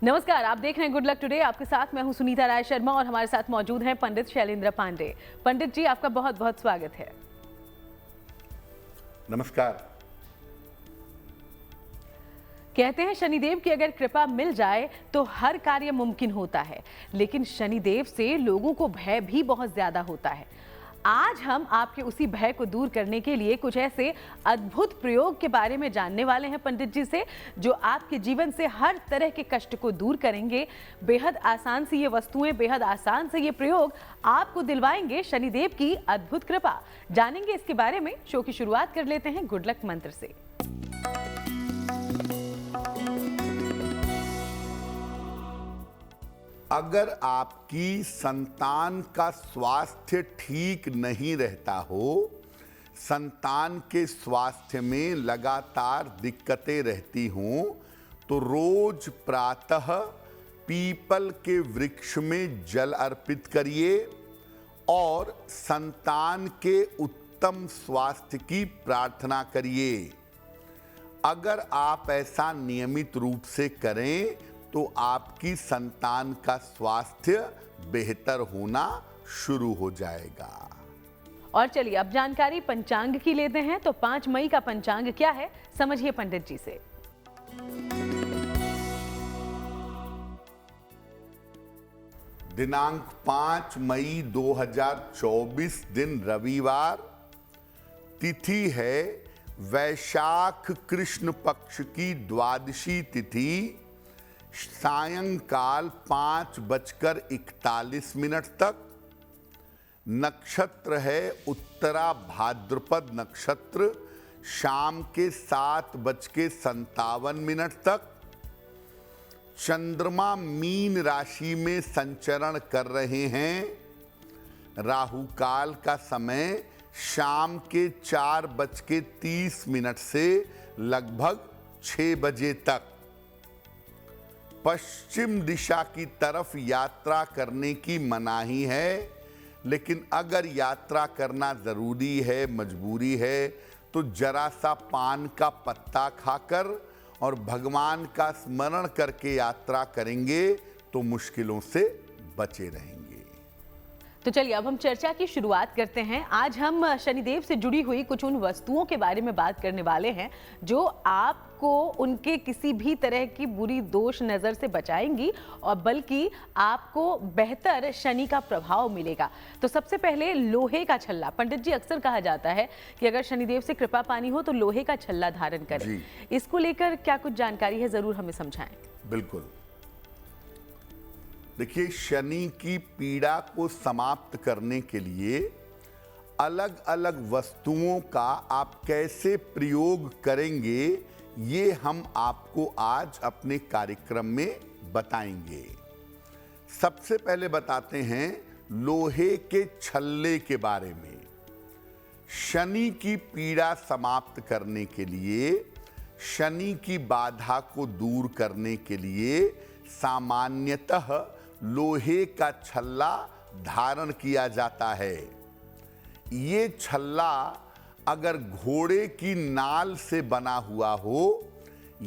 नमस्कार, आप देख रहे हैं गुड लक टुडे। आपके साथ मैं हूं सुनीता राय शर्मा और हमारे साथ मौजूद हैं पंडित शैलेंद्र पांडे। पंडित जी, आपका बहुत बहुत स्वागत है। नमस्कार। कहते हैं शनिदेव की अगर कृपा मिल जाए तो हर कार्य मुमकिन होता है, लेकिन शनिदेव से लोगों को भय भी बहुत ज्यादा होता है। आज हम आपके उसी भय को दूर करने के लिए कुछ ऐसे अद्भुत प्रयोग के बारे में जानने वाले हैं पंडित जी से, जो आपके जीवन से हर तरह के कष्ट को दूर करेंगे। बेहद आसान सी ये वस्तुएं, बेहद आसान से ये प्रयोग आपको दिलवाएंगे शनिदेव की अद्भुत कृपा। जानेंगे इसके बारे में। शो की शुरुआत कर लेते हैं गुड लक मंत्र से। अगर आपकी संतान का स्वास्थ्य ठीक नहीं रहता हो, संतान के स्वास्थ्य में लगातार दिक्कतें रहती हों, तो रोज प्रातः पीपल के वृक्ष में जल अर्पित करिए और संतान के उत्तम स्वास्थ्य की प्रार्थना करिए। अगर आप ऐसा नियमित रूप से करें तो आपकी संतान का स्वास्थ्य बेहतर होना शुरू हो जाएगा। और चलिए अब जानकारी पंचांग की लेते हैं। तो 5 मई का पंचांग क्या है, समझिए पंडित जी से। दिनांक 5 मई 2024 दिन रविवार, तिथि है वैशाख कृष्ण पक्ष की द्वादशी तिथि, सायंकाल 5:41 तक। नक्षत्र है उत्तरा भाद्रपद नक्षत्र, शाम के 7:57 तक। चंद्रमा मीन राशि में संचरण कर रहे हैं। राहु काल का समय शाम के 4:30 से लगभग 6 बजे तक। पश्चिम दिशा की तरफ यात्रा करने की मनाही है, लेकिन अगर यात्रा करना जरूरी है, मजबूरी है, तो जरा सा पान का पत्ता खाकर और भगवान का स्मरण करके यात्रा करेंगे तो मुश्किलों से बचे रहेंगे। तो चलिए अब हम चर्चा की शुरुआत करते हैं। आज हम शनिदेव से जुड़ी हुई कुछ उन वस्तुओं के बारे में बात करने वाले हैं जो आपको उनके किसी भी तरह की बुरी दोष नज़र से बचाएंगी और बल्कि आपको बेहतर शनि का प्रभाव मिलेगा। तो सबसे पहले लोहे का छल्ला। पंडित जी, अक्सर कहा जाता है कि अगर शनिदेव से कृपा पानी हो तो लोहे का छल्ला धारण करें। इसको लेकर क्या कुछ जानकारी है, जरूर हमें समझाएं। बिल्कुल। देखिए, शनि की पीड़ा को समाप्त करने के लिए अलग अलग वस्तुओं का आप कैसे प्रयोग करेंगे, ये हम आपको आज अपने कार्यक्रम में बताएंगे। सबसे पहले बताते हैं लोहे के छल्ले के बारे में। शनि की पीड़ा समाप्त करने के लिए, शनि की बाधा को दूर करने के लिए सामान्यतः लोहे का छल्ला धारण किया जाता है। ये छल्ला अगर घोड़े की नाल से बना हुआ हो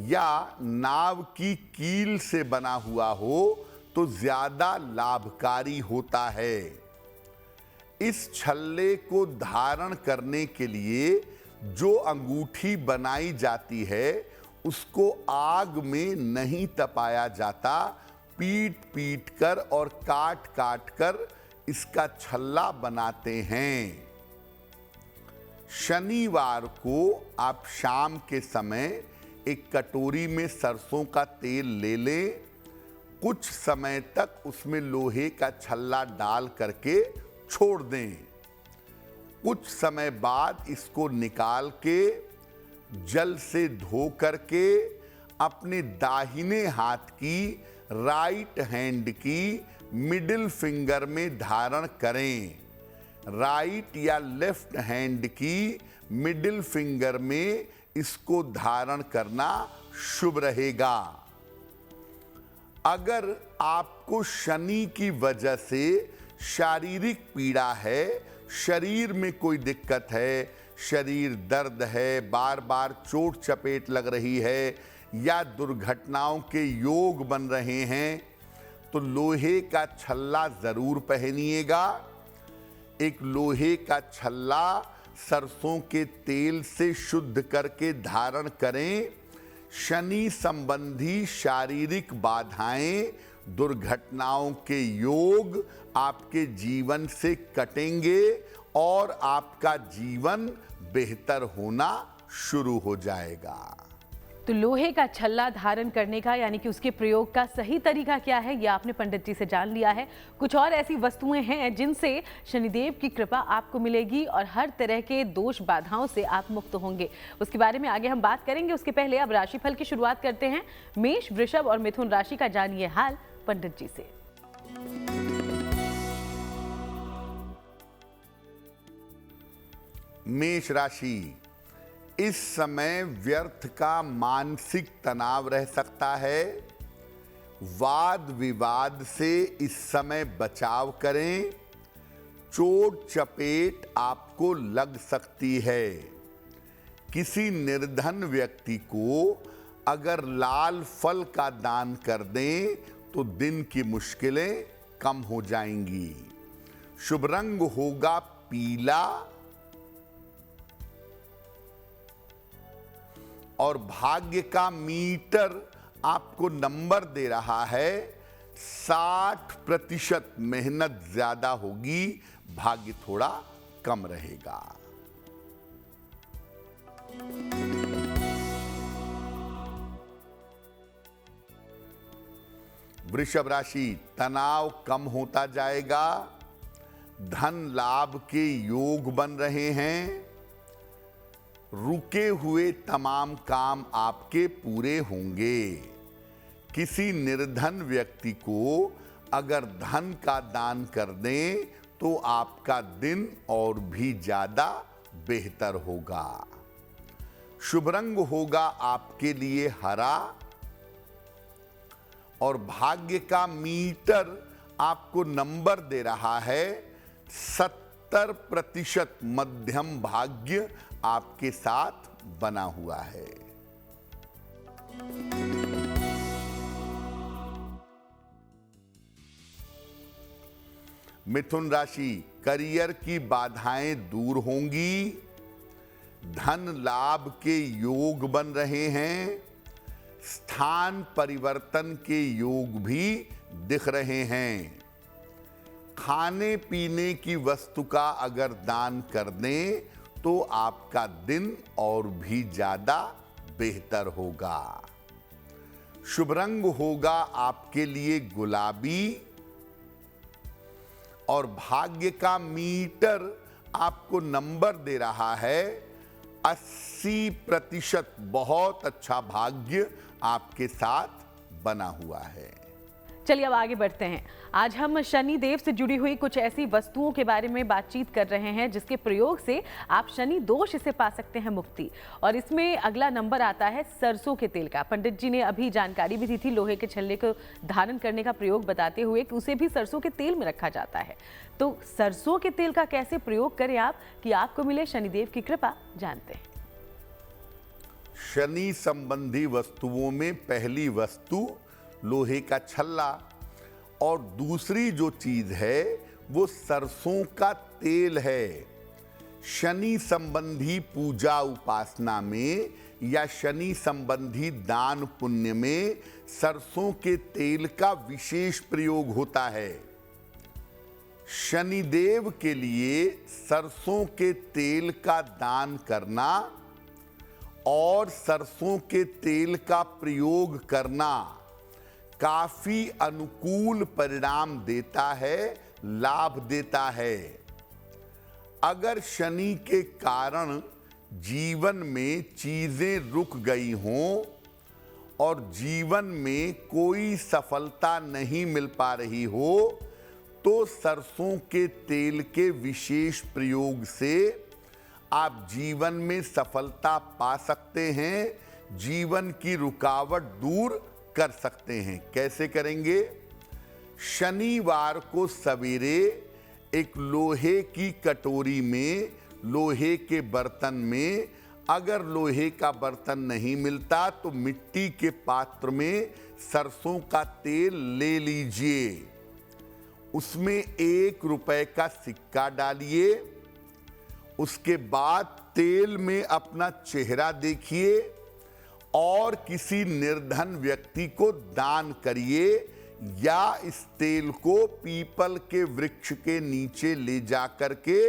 या नाव की कील से बना हुआ हो तो ज्यादा लाभकारी होता है। इस छल्ले को धारण करने के लिए जो अंगूठी बनाई जाती है उसको आग में नहीं तपाया जाता, पीट पीट कर और काट काट कर इसका छल्ला बनाते हैं। शनिवार को आप शाम के समय एक कटोरी में सरसों का तेल ले लें, कुछ समय तक उसमें लोहे का छल्ला डाल करके छोड़ दें। कुछ समय बाद इसको निकाल के जल से धो करके अपने दाहिने हाथ की राइट हैंड की मिडिल फिंगर में धारण करें। राइट या लेफ्ट हैंड की मिडिल फिंगर में इसको धारण करना शुभ रहेगा। अगर आपको शनि की वजह से शारीरिक पीड़ा है, शरीर में कोई दिक्कत है, शरीर दर्द है, बार बार चोट चपेट लग रही है या दुर्घटनाओं के योग बन रहे हैं तो लोहे का छल्ला जरूर पहनिएगा। एक लोहे का छल्ला सरसों के तेल से शुद्ध करके धारण करें। शनि संबंधी शारीरिक बाधाएं, दुर्घटनाओं के योग आपके जीवन से कटेंगे और आपका जीवन बेहतर होना शुरू हो जाएगा। तो लोहे का छल्ला धारण करने का यानी कि उसके प्रयोग का सही तरीका क्या है, ये आपने पंडित जी से जान लिया है। कुछ और ऐसी वस्तुएं हैं जिनसे शनिदेव की कृपा आपको मिलेगी और हर तरह के दोष बाधाओं से आप मुक्त होंगे। उसके बारे में आगे हम बात करेंगे। उसके पहले अब राशिफल की शुरुआत करते हैं। मेष, वृषभ और मिथुन राशि का जानिए हाल पंडित जी से। मेष राशि, इस समय व्यर्थ का मानसिक तनाव रह सकता है। वाद विवाद से इस समय बचाव करें। चोट चपेट आपको लग सकती है। किसी निर्धन व्यक्ति को अगर लाल फल का दान कर दें तो दिन की मुश्किलें कम हो जाएंगी। शुभ रंग होगा पीला और भाग्य का मीटर आपको नंबर दे रहा है 60%। मेहनत ज्यादा होगी, भाग्य थोड़ा कम रहेगा। वृषभ राशि, तनाव कम होता जाएगा। धन लाभ के योग बन रहे हैं। रुके हुए तमाम काम आपके पूरे होंगे। किसी निर्धन व्यक्ति को अगर धन का दान कर दें तो आपका दिन और भी ज्यादा बेहतर होगा। शुभ रंग होगा आपके लिए हरा और भाग्य का मीटर आपको नंबर दे रहा है 70%। मध्यम भाग्य आपके साथ बना हुआ है। मिथुन राशि, करियर की बाधाएं दूर होंगी। धन लाभ के योग बन रहे हैं। स्थान परिवर्तन के योग भी दिख रहे हैं। खाने पीने की वस्तु का अगर दान कर दें तो आपका दिन और भी ज्यादा बेहतर होगा। शुभ रंग होगा आपके लिए गुलाबी और भाग्य का मीटर आपको नंबर दे रहा है 80%। बहुत अच्छा भाग्य आपके साथ बना हुआ है। चलिए अब आगे बढ़ते हैं। आज हम शनि देव से जुड़ी हुई कुछ ऐसी वस्तुओं के बारे में बातचीत कर रहे हैं जिसके प्रयोग से आप शनि दोष से पा सकते हैं मुक्ति। और इसमें अगला नंबर आता है सरसों के तेल का। पंडित जी ने अभी जानकारी भी दी थी लोहे के छल्ले को धारण करने का प्रयोग बताते हुए कि उसे भी सरसों के तेल में रखा जाता है। तो सरसों के तेल का कैसे प्रयोग करें आप कि आपको मिले शनिदेव की कृपा, जानते हैं। शनि संबंधी वस्तुओं में पहली वस्तु लोहे का छल्ला और दूसरी जो चीज है वो सरसों का तेल है। शनि संबंधी पूजा उपासना में या शनि संबंधी दान पुण्य में सरसों के तेल का विशेष प्रयोग होता है। शनिदेव के लिए सरसों के तेल का दान करना और सरसों के तेल का प्रयोग करना काफी अनुकूल परिणाम देता है, लाभ देता है। अगर शनि के कारण जीवन में चीजें रुक गई हों और जीवन में कोई सफलता नहीं मिल पा रही हो तो सरसों के तेल के विशेष प्रयोग से आप जीवन में सफलता पा सकते हैं, जीवन की रुकावट दूर कर सकते हैं। कैसे करेंगे? शनिवार को सवेरे एक लोहे की कटोरी में, लोहे के बर्तन में अगर लोहे का बर्तन नहीं मिलता तो मिट्टी के पात्र में सरसों का तेल ले लीजिए, उसमें 1 रुपए का सिक्का डालिए, उसके बाद तेल में अपना चेहरा देखिए और किसी निर्धन व्यक्ति को दान करिए या इस तेल को पीपल के वृक्ष के नीचे ले जाकर के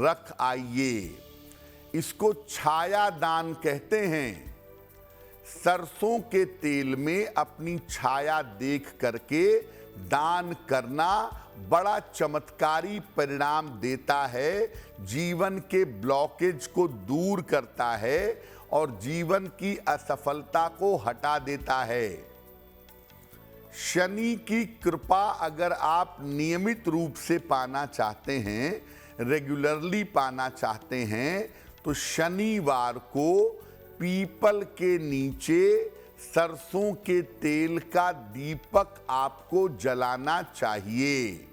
रख आइए। इसको छाया दान कहते हैं। सरसों के तेल में अपनी छाया देख करके दान करना बड़ा चमत्कारी परिणाम देता है, जीवन के ब्लॉकेज को दूर करता है और जीवन की असफलता को हटा देता है। शनि की कृपा अगर आप नियमित रूप से पाना चाहते हैं, रेगुलरली पाना चाहते हैं, तो शनिवार को पीपल के नीचे सरसों के तेल का दीपक आपको जलाना चाहिए।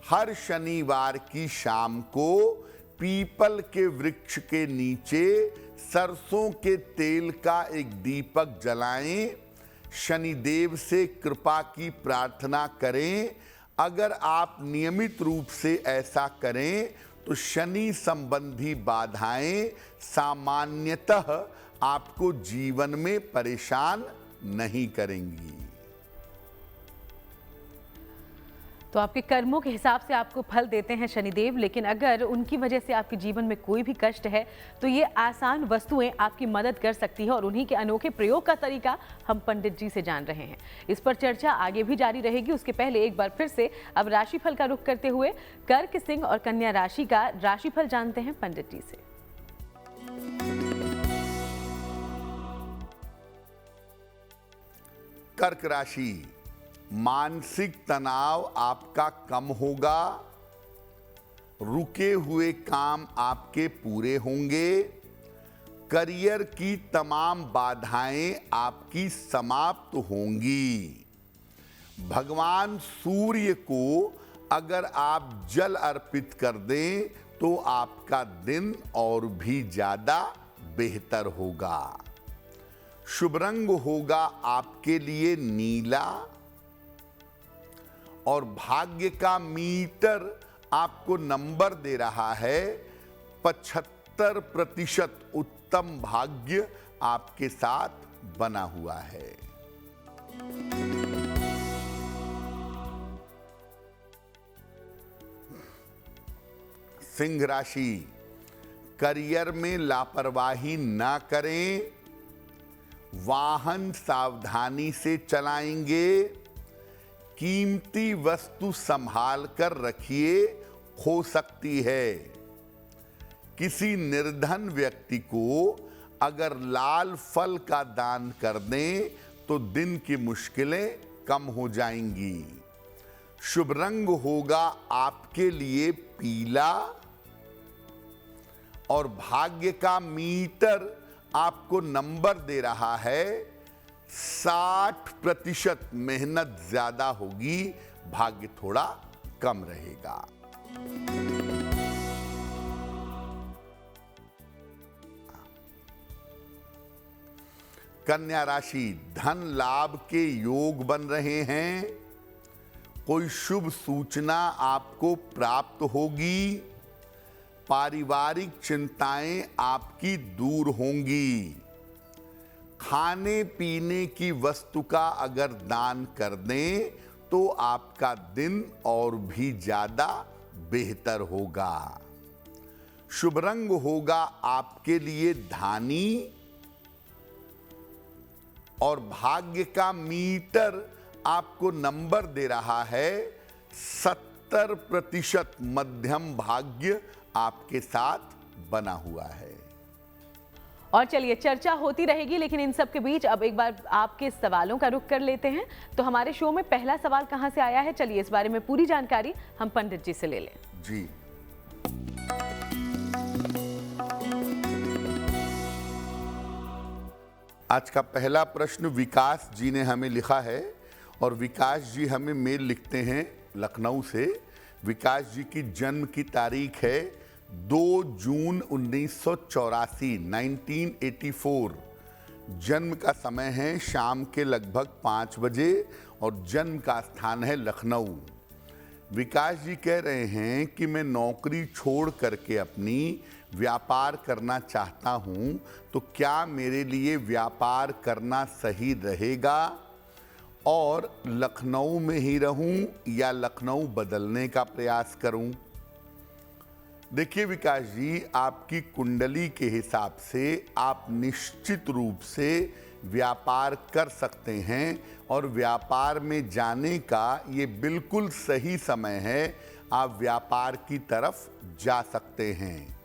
हर शनिवार की शाम को पीपल के वृक्ष के नीचे सरसों के तेल का एक दीपक जलाएं, शनिदेव से कृपा की प्रार्थना करें। अगर आप नियमित रूप से ऐसा करें तो शनि संबंधी बाधाएं सामान्यतः आपको जीवन में परेशान नहीं करेंगी। तो आपके कर्मों के हिसाब से आपको फल देते हैं शनिदेव, लेकिन अगर उनकी वजह से आपके जीवन में कोई भी कष्ट है तो ये आसान वस्तुएं आपकी मदद कर सकती है और उन्हीं के अनोखे प्रयोग का तरीका हम पंडित जी से जान रहे हैं। इस पर चर्चा आगे भी जारी रहेगी। उसके पहले एक बार फिर से अब राशिफल का रुख करते हुए कर्क, सिंह और कन्या राशि का राशिफल जानते हैं पंडित जी से। कर्क राशि, मानसिक तनाव आपका कम होगा, रुके हुए काम आपके पूरे होंगे, करियर की तमाम बाधाएं आपकी समाप्त होंगी। भगवान सूर्य को अगर आप जल अर्पित कर दें तो आपका दिन और भी ज्यादा बेहतर होगा। शुभ रंग होगा आपके लिए नीला और भाग्य का मीटर आपको नंबर दे रहा है 75% उत्तम भाग्य आपके साथ बना हुआ है। सिंह राशि, करियर में लापरवाही ना करें, वाहन सावधानी से चलाएंगे, कीमती वस्तु संभाल कर रखिए, खो सकती है। किसी निर्धन व्यक्ति को अगर लाल फल का दान कर दें तो दिन की मुश्किलें कम हो जाएंगी। शुभ रंग होगा आपके लिए पीला और भाग्य का मीटर आपको नंबर दे रहा है 60%। मेहनत ज्यादा होगी, भाग्य थोड़ा कम रहेगा। कन्या राशि, धन लाभ के योग बन रहे हैं, कोई शुभ सूचना आपको प्राप्त होगी, पारिवारिक चिंताएं आपकी दूर होंगी। खाने पीने की वस्तु का अगर दान कर दें तो आपका दिन और भी ज्यादा बेहतर होगा। शुभ रंग होगा आपके लिए धानी और भाग्य का मीटर आपको नंबर दे रहा है 70%। मध्यम भाग्य आपके साथ बना हुआ है। और चलिए, चर्चा होती रहेगी, लेकिन इन सब के बीच अब एक बार आपके सवालों का रुख कर लेते हैं। तो हमारे शो में पहला सवाल कहां से आया है, चलिए इस बारे में पूरी जानकारी हम पंडित जी से ले लें। जी, आज का पहला प्रश्न विकास जी ने हमें लिखा है और विकास जी हमें मेल लिखते हैं लखनऊ से। विकास जी की जन्म की तारीख है 2 जून 1984 1984 जन्म का समय है शाम के लगभग 5 बजे और जन्म का स्थान है लखनऊ। विकास जी कह रहे हैं कि मैं नौकरी छोड़ करके अपनी व्यापार करना चाहता हूं, तो क्या मेरे लिए व्यापार करना सही रहेगा और लखनऊ में ही रहूं या लखनऊ बदलने का प्रयास करूं? देखिए विकास जी, आपकी कुंडली के हिसाब से आप निश्चित रूप से व्यापार कर सकते हैं और व्यापार में जाने का ये बिल्कुल सही समय है। आप व्यापार की तरफ जा सकते हैं।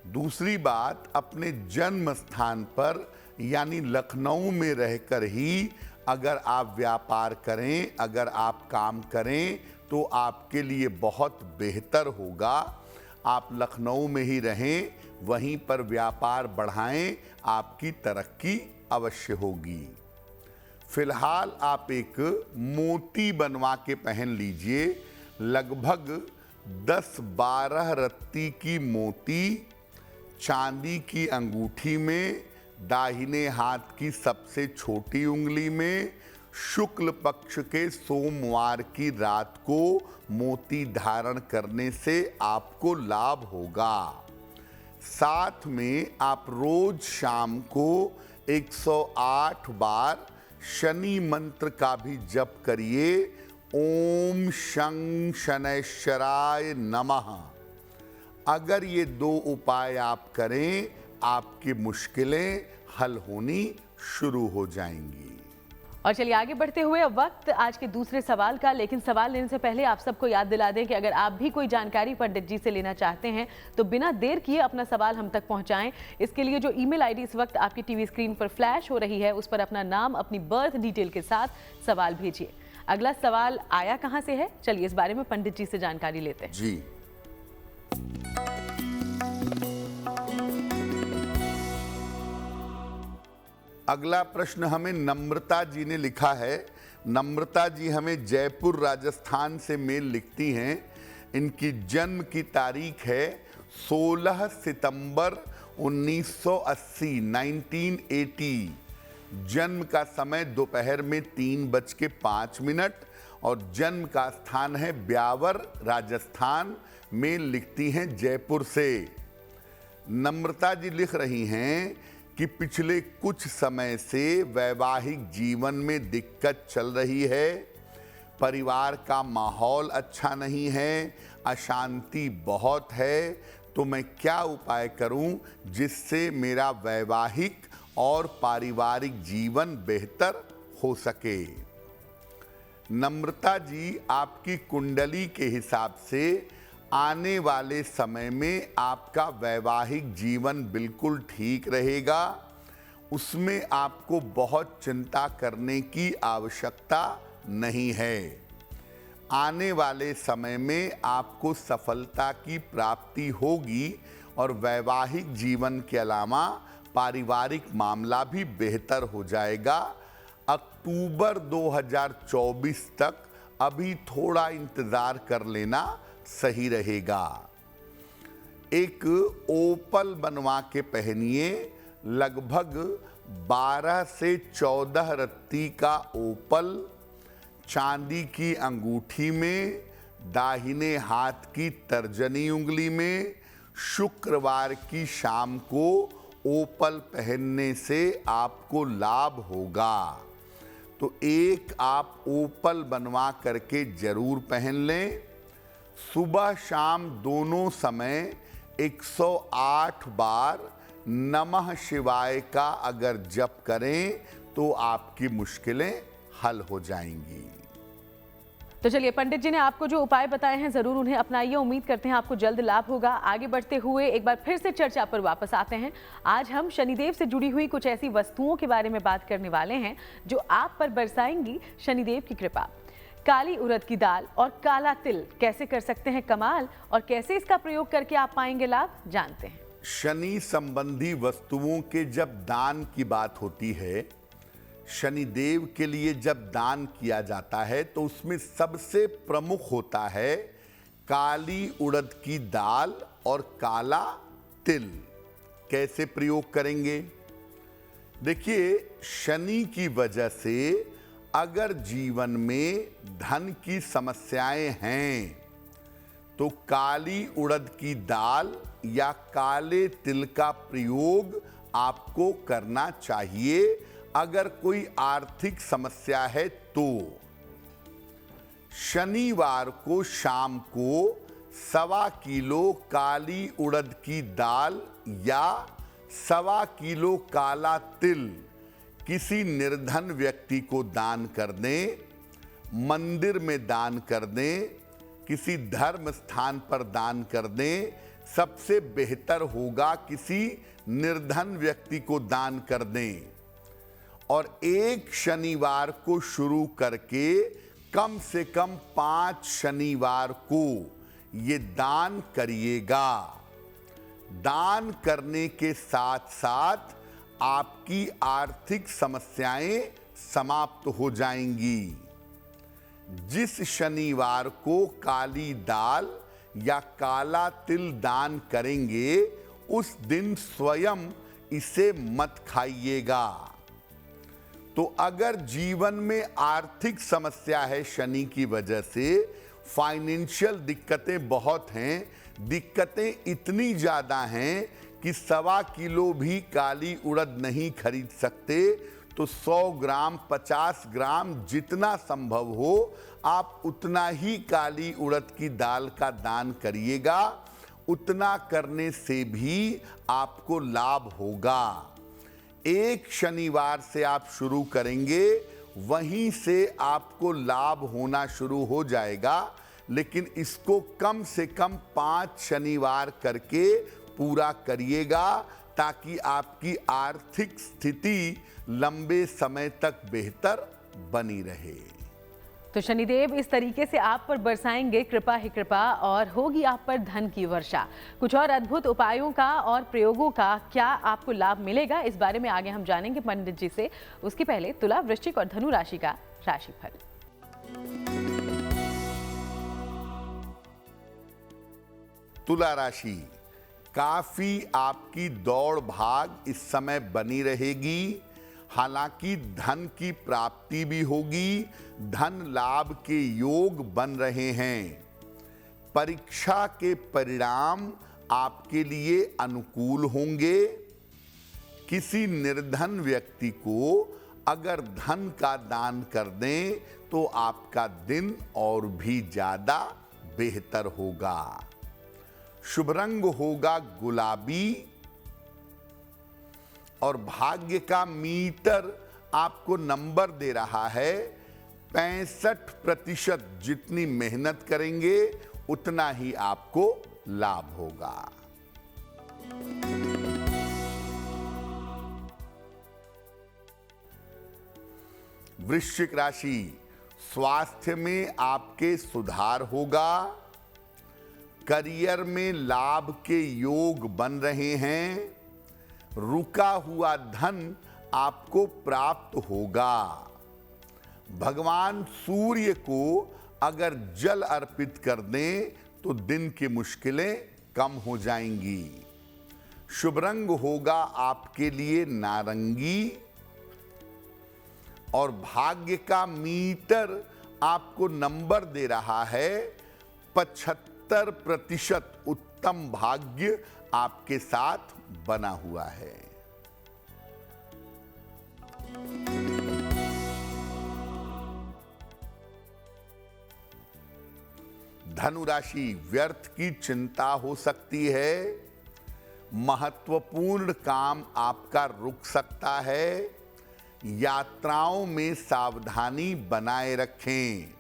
दूसरी बात, अपने जन्म स्थान पर यानी लखनऊ में रहकर ही अगर आप व्यापार करें, अगर आप काम करें तो आपके लिए बहुत बेहतर होगा। आप लखनऊ में ही रहें, वहीं पर व्यापार बढ़ाएं, आपकी तरक्की अवश्य होगी। फिलहाल आप एक मोती बनवा के पहन लीजिए। लगभग 10-12 रत्ती की मोती चांदी की अंगूठी में, दाहिने हाथ की सबसे छोटी उंगली में, शुक्ल पक्ष के सोमवार की रात को मोती धारण करने से आपको लाभ होगा। साथ में आप रोज शाम को 108 बार शनि मंत्र का भी जप करिए। ओम शं शनैश्चराय नमः। अगर ये 2 उपाय आप करें, आपकी मुश्किलें हल होनी शुरू हो जाएंगी। और चलिए आगे बढ़ते हुए अब वक्त आज के दूसरे सवाल का। लेकिन सवाल लेने से पहले आप सबको याद दिला दें कि अगर आप भी कोई जानकारी पंडित जी से लेना चाहते हैं तो बिना देर किए अपना सवाल हम तक पहुंचाएं। इसके लिए जो ईमेल आईडी इस वक्त आपकी टीवी स्क्रीन पर फ्लैश हो रही है, उस पर अपना नाम, अपनी बर्थ डिटेल के साथ सवाल भेजिए। अगला सवाल आया कहां से है, चलिए इस बारे में पंडित जी से जानकारी लेते हैं। जी, अगला प्रश्न हमें नम्रता जी ने लिखा है। नम्रता जी हमें जयपुर राजस्थान से मेल लिखती हैं। इनकी जन्म की तारीख है 16 सितंबर 1980 1980। जन्म का समय दोपहर में 3:05 और जन्म का स्थान है ब्यावर राजस्थान। मेल लिखती हैं जयपुर से। नम्रता जी लिख रही हैं कि पिछले कुछ समय से वैवाहिक जीवन में दिक्कत चल रही है। परिवार का माहौल अच्छा नहीं है, अशांति बहुत है। तो मैं क्या उपाय करूं जिससे मेरा वैवाहिक और पारिवारिक जीवन बेहतर हो सके? नम्रता जी, आपकी कुंडली के हिसाब से आने वाले समय में आपका वैवाहिक जीवन बिल्कुल ठीक रहेगा। उसमें आपको बहुत चिंता करने की आवश्यकता नहीं है। आने वाले समय में आपको सफलता की प्राप्ति होगी और वैवाहिक जीवन के अलावा पारिवारिक मामला भी बेहतर हो जाएगा। अक्टूबर 2024 तक अभी थोड़ा इंतजार कर लेना सही रहेगा। एक ओपल बनवा के पहनिए। लगभग 12 से 14 रत्ती का ओपल चांदी की अंगूठी में, दाहिने हाथ की तर्जनी उंगली में। शुक्रवार की शाम को ओपल पहनने से आपको लाभ होगा। तो एक आप ओपल बनवा करके जरूर पहन लें। सुबह शाम दोनों समय 108 बार नमः शिवाय का अगर जप करें तो आपकी मुश्किलें हल हो जाएंगी। तो चलिए पंडित जी ने आपको जो उपाय बताए हैं जरूर उन्हें अपनाइए। उम्मीद करते हैं आपको जल्द लाभ होगा। आगे बढ़ते हुए एक बार फिर से चर्चा पर वापस आते हैं। आज हम शनिदेव से जुड़ी हुई कुछ ऐसी वस्तुओं के बारे में बात करने वाले हैं जो आप पर बरसाएंगी शनिदेव की कृपा। काली उड़द की दाल और काला तिल कैसे कर सकते हैं कमाल, और कैसे इसका प्रयोग करके आप पाएंगे लाभ, जानते हैं। शनि संबंधी वस्तुओं के जब दान की बात होती है, शनिदेव के लिए जब दान किया जाता है तो उसमें सबसे प्रमुख होता है काली उड़द की दाल और काला तिल कैसे प्रयोग करेंगे? देखिए, शनि की वजह से अगर जीवन में धन की समस्याएं हैं तो काली उड़द की दाल या काले तिल का प्रयोग आपको करना चाहिए अगर कोई आर्थिक समस्या है तो। शनिवार को शाम को 1.25 किलो काली उड़द की दाल या 1.25 किलो काला तिल किसी निर्धन व्यक्ति को दान कर दें, मंदिर में दान कर दें, किसी धर्म स्थान पर दान कर दें। सबसे बेहतर होगा किसी निर्धन व्यक्ति को दान कर दें और एक शनिवार को शुरू करके कम से कम 5 शनिवार को ये दान करिएगा। दान करने के साथ साथ आपकी आर्थिक समस्याएं समाप्त हो जाएंगी। जिस शनिवार को काली दाल या काला तिल दान करेंगे उस दिन स्वयं इसे मत खाइएगा। तो अगर जीवन में आर्थिक समस्या है, शनि की वजह से फाइनेंशियल दिक्कतें बहुत हैं, दिक्कतें इतनी ज़्यादा हैं कि 1.25 किलो भी काली उड़द नहीं खरीद सकते, तो 100 ग्राम 50 ग्राम जितना संभव हो आप उतना ही काली उड़द की दाल का दान करिएगा। उतना करने से भी आपको लाभ होगा। एक शनिवार से आप शुरू करेंगे, वहीं से आपको लाभ होना शुरू हो जाएगा, लेकिन इसको कम से कम 5 शनिवार करके पूरा करिएगा ताकि आपकी आर्थिक स्थिति लंबे समय तक बेहतर बनी रहे। तो शनिदेव इस तरीके से आप पर बरसाएंगे कृपा ही कृपा और होगी आप पर धन की वर्षा। कुछ और अद्भुत उपायों का और प्रयोगों का क्या आपको लाभ मिलेगा, इस बारे में आगे हम जानेंगे पंडित जी से। उसके पहले तुला, वृश्चिक और धनु राशि का राशिफल। तुला राशि, काफी आपकी दौड़ भाग इस समय बनी रहेगी। हालांकि धन की प्राप्ति भी होगी, धन लाभ के योग बन रहे हैं। परीक्षा के परिणाम आपके लिए अनुकूल होंगे। किसी निर्धन व्यक्ति को अगर धन का दान कर दें तो आपका दिन और भी ज्यादा बेहतर होगा। शुभ रंग होगा गुलाबी और भाग्य का मीटर आपको नंबर दे रहा है 65%। जितनी मेहनत करेंगे उतना ही आपको लाभ होगा। वृश्चिक राशि, स्वास्थ्य में आपके सुधार होगा। करियर में लाभ के योग बन रहे हैं। रुका हुआ धन आपको प्राप्त होगा। भगवान सूर्य को अगर जल अर्पित कर दें तो दिन की मुश्किलें कम हो जाएंगी। शुभ रंग होगा आपके लिए नारंगी और भाग्य का मीटर आपको नंबर दे रहा है 75%। उत्तम भाग्य आपके साथ बना हुआ है। धनु राशि, व्यर्थ की चिंता हो सकती है। महत्वपूर्ण काम आपका रुक सकता है। यात्राओं में सावधानी बनाए रखें।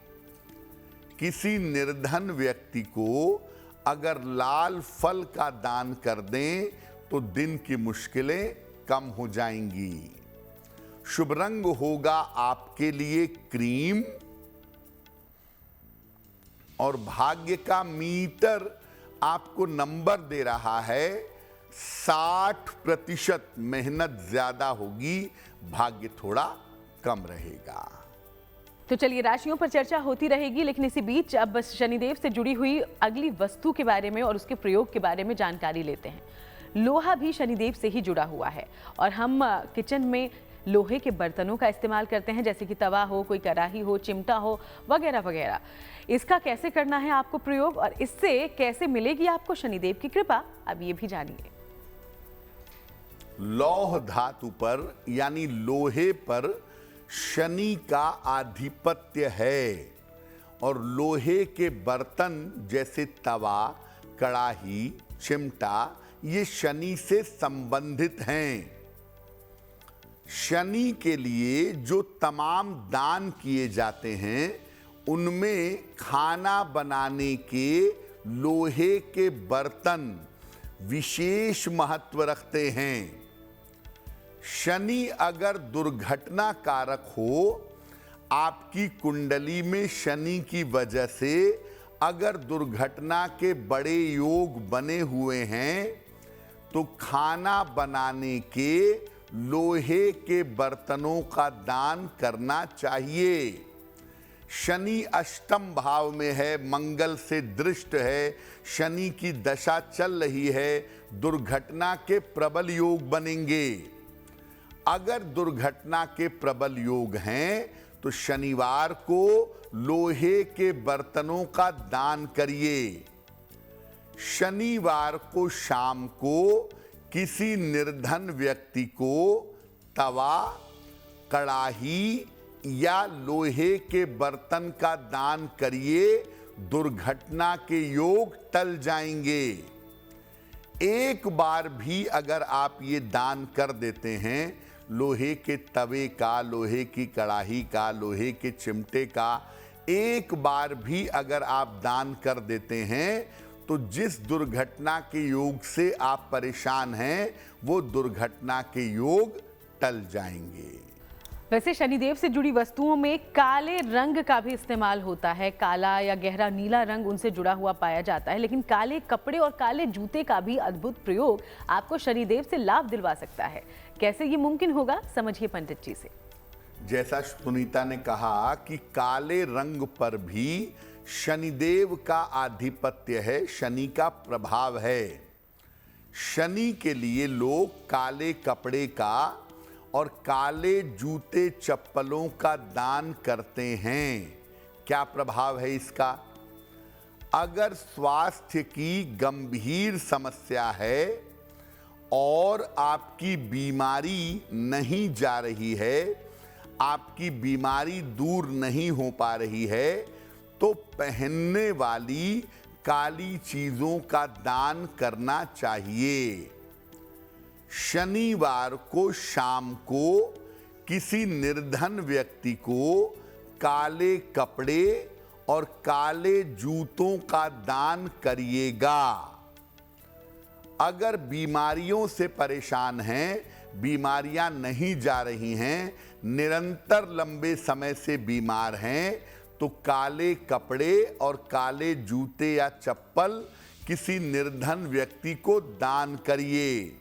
किसी निर्धन व्यक्ति को अगर लाल फल का दान कर दें तो दिन की मुश्किलें कम हो जाएंगी। शुभ रंग होगा आपके लिए क्रीम और भाग्य का मीटर आपको नंबर दे रहा है 60%। मेहनत ज्यादा होगी, भाग्य थोड़ा कम रहेगा। तो चलिए, राशियों पर चर्चा होती रहेगी, लेकिन इसी बीच अब बस शनिदेव से जुड़ी हुई अगली वस्तु के बारे में और उसके प्रयोग के बारे में जानकारी लेते हैं। लोहा भी शनिदेव से ही जुड़ा हुआ है और हम किचन में लोहे के बर्तनों का इस्तेमाल करते हैं, जैसे कि तवा हो, कोई कढ़ाई हो, चिमटा हो, वगैरह वगैरह। इसका कैसे करना है आपको प्रयोग और इससे कैसे मिलेगी आपको शनिदेव की कृपा, अब ये भी जानिए। लौह धातु पर यानी लोहे पर शनि का आधिपत्य है और लोहे के बर्तन जैसे तवा, कड़ाही, चिमटा ये शनि से संबंधित हैं। शनि के लिए जो तमाम दान किए जाते हैं उनमें खाना बनाने के लोहे के बर्तन विशेष महत्व रखते हैं। शनि अगर दुर्घटना कारक हो, आपकी कुंडली में शनि की वजह से अगर दुर्घटना के बड़े योग बने हुए हैं, तो खाना बनाने के लोहे के बर्तनों का दान करना चाहिए। शनि अष्टम भाव में है, मंगल से दृष्ट है, शनि की दशा चल रही है, दुर्घटना के प्रबल योग बनेंगे। अगर दुर्घटना के प्रबल योग हैं तो शनिवार को लोहे के बर्तनों का दान करिए। शनिवार को शाम को किसी निर्धन व्यक्ति को तवा, कड़ाही या लोहे के बर्तन का दान करिए, दुर्घटना के योग टल जाएंगे। एक बार भी अगर आप ये दान कर देते हैं, लोहे के तवे का, लोहे की कड़ाही का, लोहे के चिमटे का एक बार भी अगर आप दान कर देते हैं, तो जिस दुर्घटना के योग से आप परेशान हैं वो दुर्घटना के योग टल जाएंगे। वैसे शनिदेव से जुड़ी वस्तुओं में काले रंग का भी इस्तेमाल होता है। काला या गहरा नीला रंग उनसे जुड़ा हुआ पाया जाता है, लेकिन काले कपड़े और काले जूते का भी अद्भुत प्रयोग आपको शनिदेव से लाभ दिलवा सकता है। कैसे ये मुमकिन होगा, समझिए पंडित जी से। जैसा सुनीता ने कहा कि काले रंग पर भी शनिदेव का आधिपत्य है, शनि का प्रभाव है। शनि के लिए लोग काले कपड़े का और काले जूते चप्पलों का दान करते हैं। क्या प्रभाव है इसका? अगर स्वास्थ्य की गंभीर समस्या है और आपकी बीमारी नहीं जा रही है, आपकी बीमारी दूर नहीं हो पा रही है, तो पहनने वाली काली चीजों का दान करना चाहिए। शनिवार को शाम को किसी निर्धन व्यक्ति को काले कपड़े और काले जूतों का दान करिएगा। अगर बीमारियों से परेशान हैं, बीमारियां नहीं जा रही हैं, निरंतर लंबे समय से बीमार हैं, तो काले कपड़े और काले जूते या चप्पल किसी निर्धन व्यक्ति को दान करिए।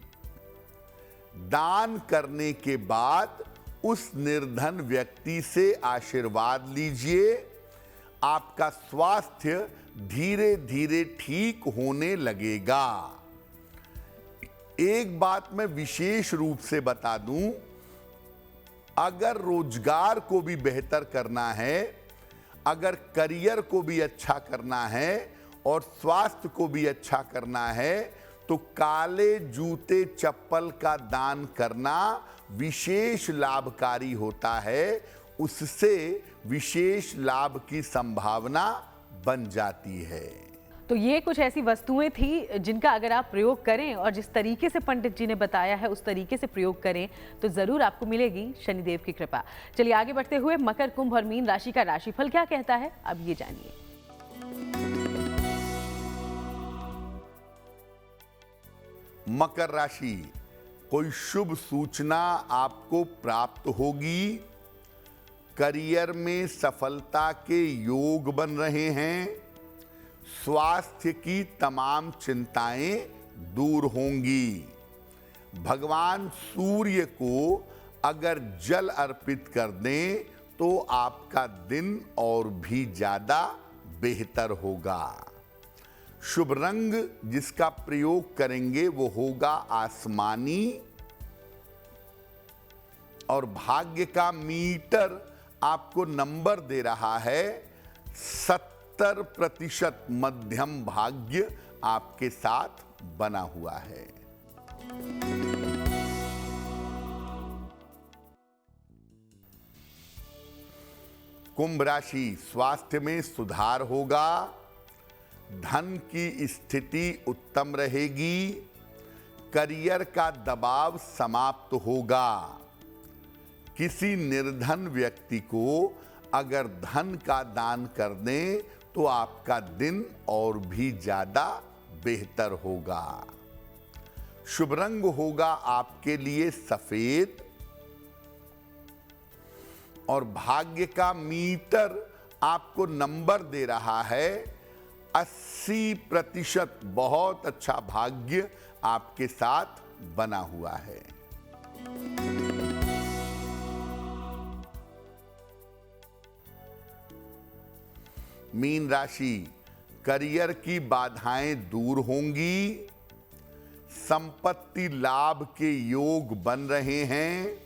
दान करने के बाद उस निर्धन व्यक्ति से आशीर्वाद लीजिए। आपका स्वास्थ्य धीरे धीरे ठीक होने लगेगा। एक बात मैं विशेष रूप से बता दूं, अगर रोजगार को भी बेहतर करना है, अगर करियर को भी अच्छा करना है और स्वास्थ्य को भी अच्छा करना है, तो काले जूते चप्पल का दान करना विशेष लाभकारी होता है। उससे विशेष लाभ की संभावना बन जाती है। तो ये कुछ ऐसी वस्तुएं थी जिनका अगर आप प्रयोग करें और जिस तरीके से पंडित जी ने बताया है उस तरीके से प्रयोग करें तो जरूर आपको मिलेगी शनिदेव की कृपा। चलिए आगे बढ़ते हुए मकर, कुंभ और मीन राशि का राशिफल क्या कहता है, अब ये जानिए। मकर राशि, कोई शुभ सूचना आपको प्राप्त होगी। करियर में सफलता के योग बन रहे हैं। स्वास्थ्य की तमाम चिंताएं दूर होंगी। भगवान सूर्य को अगर जल अर्पित कर दें तो आपका दिन और भी ज्यादा बेहतर होगा। शुभ रंग जिसका प्रयोग करेंगे वो होगा आसमानी, और भाग्य का मीटर आपको नंबर दे रहा है 70%। मध्यम भाग्य आपके साथ बना हुआ है। कुंभ राशि, स्वास्थ्य में सुधार होगा, धन की स्थिति उत्तम रहेगी, करियर का दबाव समाप्त होगा। किसी निर्धन व्यक्ति को अगर धन का दान कर दें तो आपका दिन और भी ज्यादा बेहतर होगा। शुभ रंग होगा आपके लिए सफेद, और भाग्य का मीटर आपको नंबर दे रहा है 80%। बहुत अच्छा भाग्य आपके साथ बना हुआ है। मीन राशि, करियर की बाधाएं दूर होंगी, संपत्ति लाभ के योग बन रहे हैं,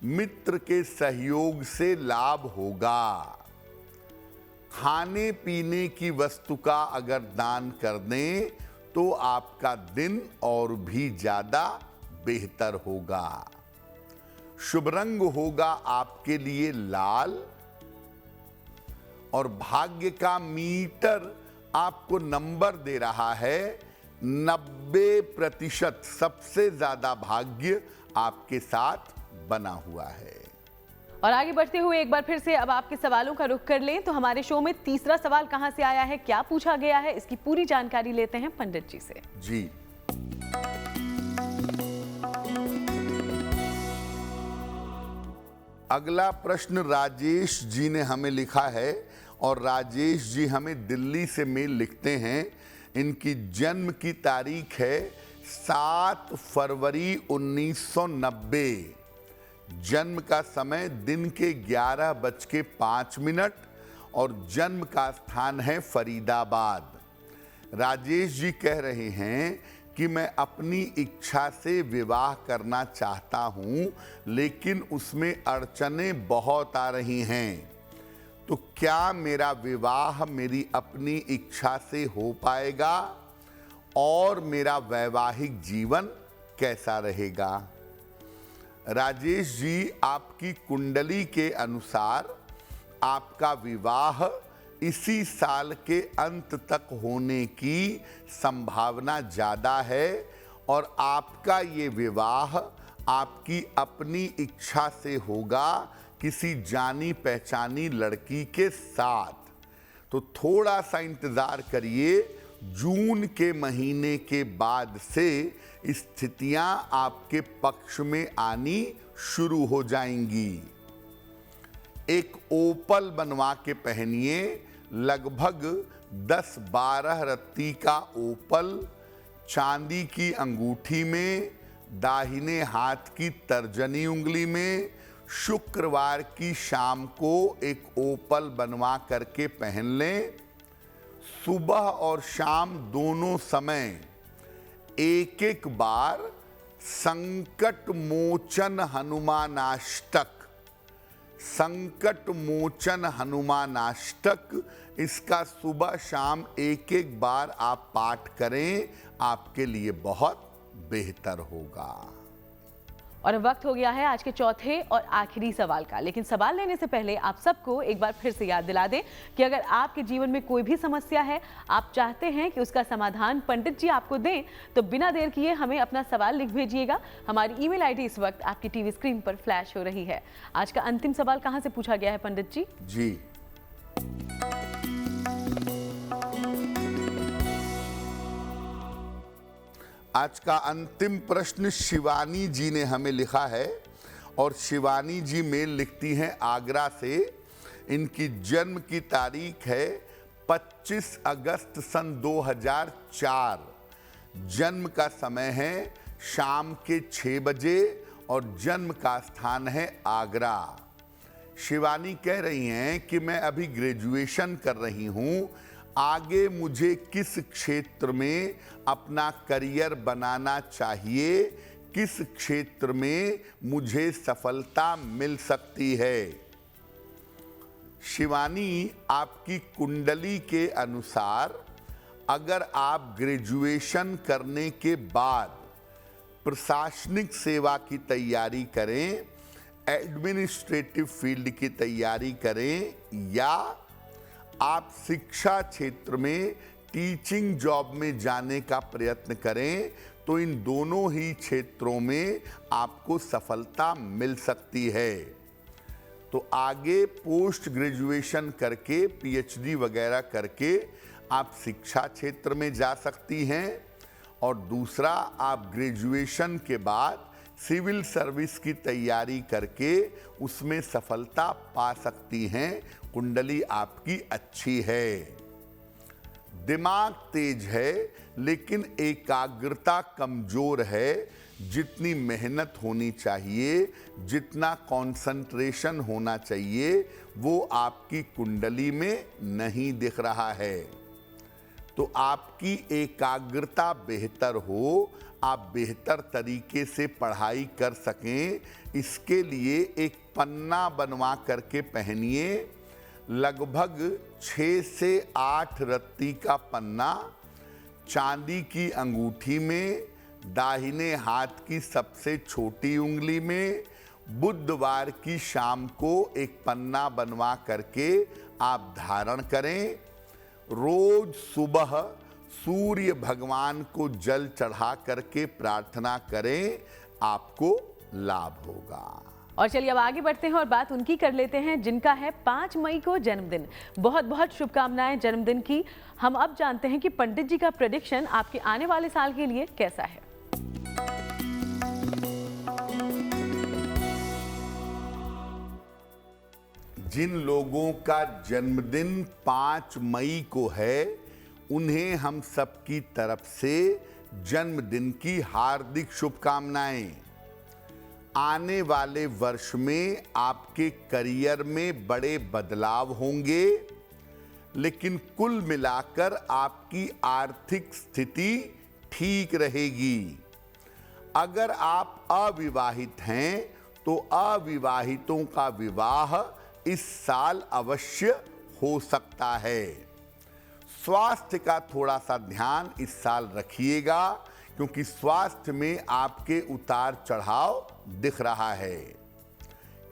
मित्र के सहयोग से लाभ होगा। खाने पीने की वस्तु का अगर दान कर दें तो आपका दिन और भी ज्यादा बेहतर होगा। शुभ रंग होगा आपके लिए लाल, और भाग्य का मीटर आपको नंबर दे रहा है 90%। सबसे ज्यादा भाग्य आपके साथ बना हुआ है। और आगे बढ़ते हुए एक बार फिर से अब आपके सवालों का रुख कर लें तो हमारे शो में तीसरा सवाल कहां से आया है, क्या पूछा गया है, इसकी पूरी जानकारी लेते हैं पंडित जी से। जी, अगला प्रश्न राजेश जी ने हमें लिखा है, और राजेश जी हमें दिल्ली से मेल लिखते हैं। इनकी जन्म की तारीख है 7 फरवरी 1990। जन्म का समय दिन के 11:05, और जन्म का स्थान है फरीदाबाद। राजेश जी कह रहे हैं कि मैं अपनी इच्छा से विवाह करना चाहता हूं, लेकिन उसमें अड़चनें बहुत आ रही हैं। तो क्या मेरा विवाह मेरी अपनी इच्छा से हो पाएगा, और मेरा वैवाहिक जीवन कैसा रहेगा? राजेश जी, आपकी कुंडली के अनुसार आपका विवाह इसी साल के अंत तक होने की संभावना ज़्यादा है, और आपका ये विवाह आपकी अपनी इच्छा से होगा किसी जानी पहचानी लड़की के साथ। तो थोड़ा सा इंतज़ार करिए, जून के महीने के बाद से स्थितियां आपके पक्ष में आनी शुरू हो जाएंगी। एक ओपल बनवा के पहनिए, लगभग 10-12 रत्ती का ओपल चांदी की अंगूठी में, दाहिने हाथ की तर्जनी उंगली में। शुक्रवार की शाम को एक ओपल बनवा करके पहन लें। सुबह और शाम दोनों समय एक बार संकट मोचन हनुमानाष्टक, संकट मोचन हनुमानाष्टक, इसका सुबह शाम एक बार आप पाठ करें, आपके लिए बहुत बेहतर होगा। और अब वक्त हो गया है आज के चौथे और आखिरी सवाल का। लेकिन सवाल लेने से पहले आप सबको एक बार फिर से याद दिला दें कि अगर आपके जीवन में कोई भी समस्या है, आप चाहते हैं कि उसका समाधान पंडित जी आपको दें, तो बिना देर किए हमें अपना सवाल लिख भेजिएगा। हमारी ईमेल आईडी इस वक्त आपकी टीवी स्क्रीन पर फ्लैश हो रही है। आज का अंतिम सवाल कहां से पूछा गया है पंडित जी? जी, आज का अंतिम प्रश्न शिवानी जी ने हमें लिखा है, और शिवानी जी मेल लिखती हैं आगरा से। इनकी जन्म की तारीख है 25 अगस्त सन 2004। जन्म का समय है शाम के 6 बजे, और जन्म का स्थान है आगरा। शिवानी कह रही हैं कि मैं अभी ग्रेजुएशन कर रही हूं, आगे मुझे किस क्षेत्र में अपना करियर बनाना चाहिए, किस क्षेत्र में मुझे सफलता मिल सकती है। शिवानी, आपकी कुंडली के अनुसार अगर आप ग्रेजुएशन करने के बाद प्रशासनिक सेवा की तैयारी करें, एडमिनिस्ट्रेटिव फील्ड की तैयारी करें, या आप शिक्षा क्षेत्र में टीचिंग जॉब में जाने का प्रयत्न करें, तो इन दोनों ही क्षेत्रों में आपको सफलता मिल सकती है। तो आगे पोस्ट ग्रेजुएशन करके, पीएचडी वगैरह करके आप शिक्षा क्षेत्र में जा सकती हैं, और दूसरा, आप ग्रेजुएशन के बाद सिविल सर्विस की तैयारी करके उसमें सफलता पा सकती हैं। कुंडली आपकी अच्छी है, दिमाग तेज है, लेकिन एकाग्रता कमजोर है। जितनी मेहनत होनी चाहिए, जितना कंसंट्रेशन होना चाहिए, वो आपकी कुंडली में नहीं दिख रहा है। तो आपकी एकाग्रता बेहतर हो, आप बेहतर तरीके से पढ़ाई कर सकें, इसके लिए एक पन्ना बनवा करके पहनिए। लगभग 6 से 8 रत्ती का पन्ना चांदी की अंगूठी में, दाहिने हाथ की सबसे छोटी उंगली में, बुधवार की शाम को एक पन्ना बनवा करके आप धारण करें। रोज सुबह सूर्य भगवान को जल चढ़ा करके प्रार्थना करें, आपको लाभ होगा। और चलिए अब आगे बढ़ते हैं और बात उनकी कर लेते हैं जिनका है 5 मई को जन्मदिन। बहुत बहुत शुभकामनाएं जन्मदिन की। हम अब जानते हैं कि पंडित जी का प्रेडिक्शन आपके आने वाले साल के लिए कैसा है। जिन लोगों का जन्मदिन 5 मई को है, उन्हें हम सबकी तरफ से जन्मदिन की हार्दिक शुभकामनाएं। आने वाले वर्ष में आपके करियर में बड़े बदलाव होंगे, लेकिन कुल मिलाकर आपकी आर्थिक स्थिति ठीक रहेगी। अगर आप अविवाहित हैं, तो अविवाहितों का विवाह इस साल अवश्य हो सकता है। स्वास्थ्य का थोड़ा सा ध्यान इस साल रखिएगा, क्योंकि स्वास्थ्य में आपके उतार चढ़ाव दिख रहा है।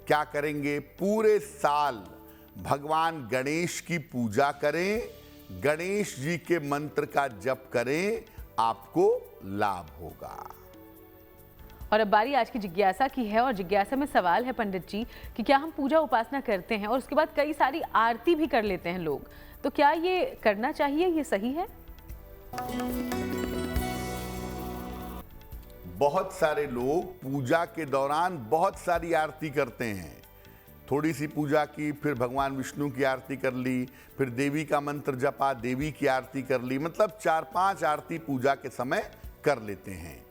क्या करेंगे? पूरे साल भगवान गणेश की पूजा करें, गणेश जी के मंत्र का जप करें, आपको लाभ होगा। और अब बारी आज की जिज्ञासा की है, और जिज्ञासा में सवाल है पंडित जी कि क्या हम पूजा उपासना करते हैं और उसके बाद कई सारी आरती भी कर लेते हैं लोग, तो क्या ये करना चाहिए, ये सही है? बहुत सारे लोग पूजा के दौरान बहुत सारी आरती करते हैं। थोड़ी सी पूजा की, फिर भगवान विष्णु की आरती कर ली, फिर देवी का मंत्र जपा, देवी की आरती कर ली, मतलब 4-5 आरती पूजा के समय कर लेते हैं।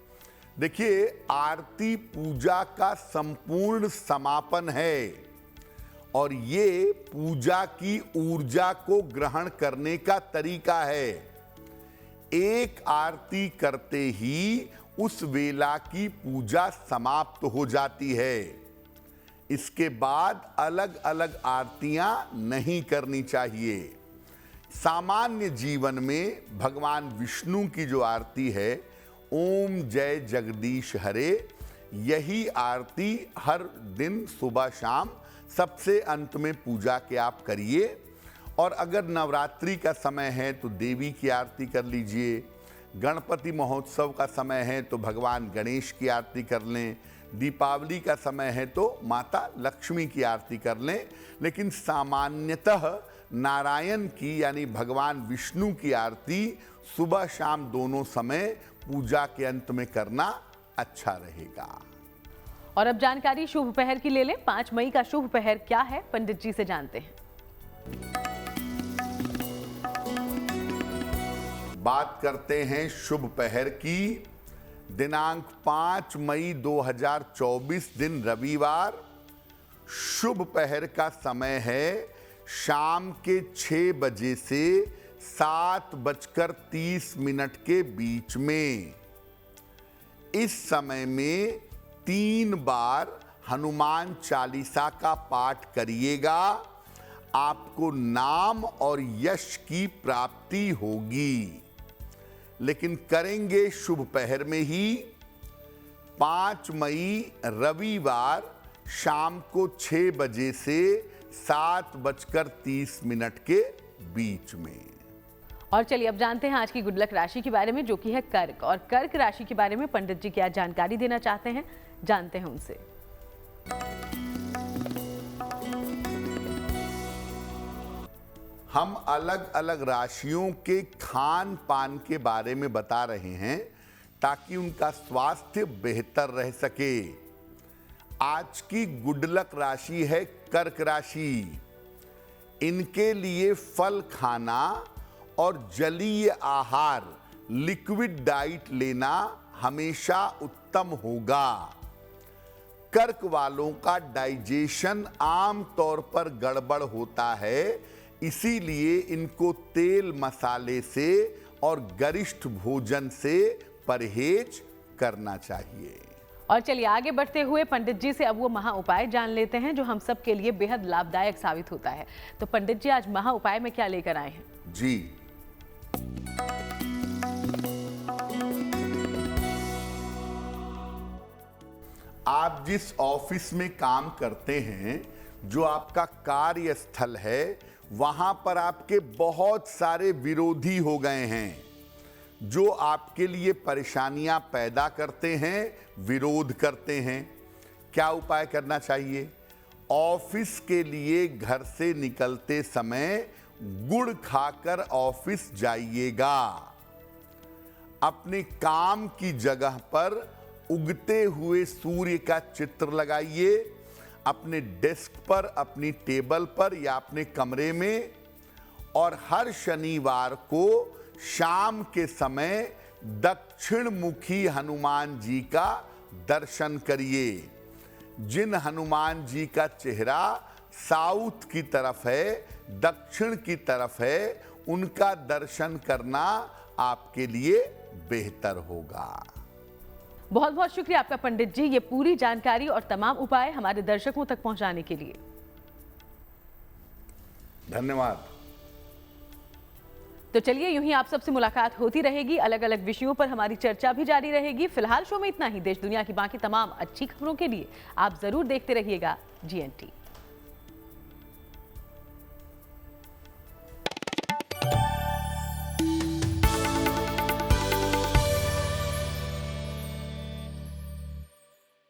देखिए, आरती पूजा का संपूर्ण समापन है, और ये पूजा की ऊर्जा को ग्रहण करने का तरीका है। एक आरती करते ही उस वेला की पूजा समाप्त हो जाती है। इसके बाद अलग अलग आरतियां नहीं करनी चाहिए। सामान्य जीवन में भगवान विष्णु की जो आरती है, ओम जय जगदीश हरे, यही आरती हर दिन सुबह शाम सबसे अंत में पूजा के आप करिए। और अगर नवरात्रि का समय है तो देवी की आरती कर लीजिए, गणपति महोत्सव का समय है तो भगवान गणेश की आरती कर लें, दीपावली का समय है तो माता लक्ष्मी की आरती कर लें। लेकिन सामान्यतः नारायण की यानी भगवान विष्णु की आरती सुबह शाम दोनों समय पूजा के अंत में करना अच्छा रहेगा। और अब जानकारी शुभ पहर की ले लें। 5 मई का शुभ पहर क्या है, पंडित जी से जानते हैं। बात करते हैं शुभ पहर की। दिनांक 5 मई 2024 दिन रविवार, शुभ पहर का समय है शाम के 6 बजे से 7:30 के बीच में। इस समय में 3 बार हनुमान चालीसा का पाठ करिएगा। आपको नाम और यश की प्राप्ति होगी, लेकिन करेंगे शुभ पहर में ही। 5 मई रविवार शाम को 6 बजे से 7:30 के बीच में। और चलिए अब जानते हैं आज की गुड लक राशि के बारे में, जो कि है कर्क। और कर्क राशि के बारे में पंडित जी क्या जानकारी देना चाहते हैं, जानते हैं उनसे। हम अलग अलग राशियों के खान पान के बारे में बता रहे हैं ताकि उनका स्वास्थ्य बेहतर रह सके। आज की गुड लक राशि है कर्क राशि। इनके लिए फल खाना और जलीय आहार, लिक्विड डाइट लेना हमेशा उत्तम होगा। कर्क वालों का डाइजेशन आम तौर पर गड़बड़ होता है, इसीलिए इनको तेल मसाले से और गरिष्ठ भोजन से परहेज करना चाहिए। और चलिए आगे बढ़ते हुए पंडित जी से अब वो महा उपाय जान लेते हैं जो हम सब के लिए बेहद लाभदायक साबित होता है। तो पंडित जी आज महा उपाय में क्या लेकर आए हैं? जी, आप जिस ऑफिस में काम करते हैं, जो आपका कार्यस्थल है, वहां पर आपके बहुत सारे विरोधी हो गए हैं जो आपके लिए परेशानियां पैदा करते हैं, विरोध करते हैं। क्या उपाय करना चाहिए? ऑफिस के लिए घर से निकलते समय गुड़ खाकर ऑफिस जाइएगा। अपने काम की जगह पर उगते हुए सूर्य का चित्र लगाइए, अपने डेस्क पर, अपनी टेबल पर या अपने कमरे में। और हर शनिवार को शाम के समय दक्षिण मुखी हनुमान जी का दर्शन करिए। जिन हनुमान जी का चेहरा साउथ की तरफ है, दक्षिण की तरफ है, उनका दर्शन करना आपके लिए बेहतर होगा। बहुत बहुत शुक्रिया आपका पंडित जी, ये पूरी जानकारी और तमाम उपाय हमारे दर्शकों तक पहुंचाने के लिए। धन्यवाद। तो चलिए यूं ही आप सबसे मुलाकात होती रहेगी, अलग अलग विषयों पर हमारी चर्चा भी जारी रहेगी। फिलहाल शो में इतना ही। देश दुनिया की बाकी तमाम अच्छी खबरों के लिए आप जरूर देखते रहिएगा GNT।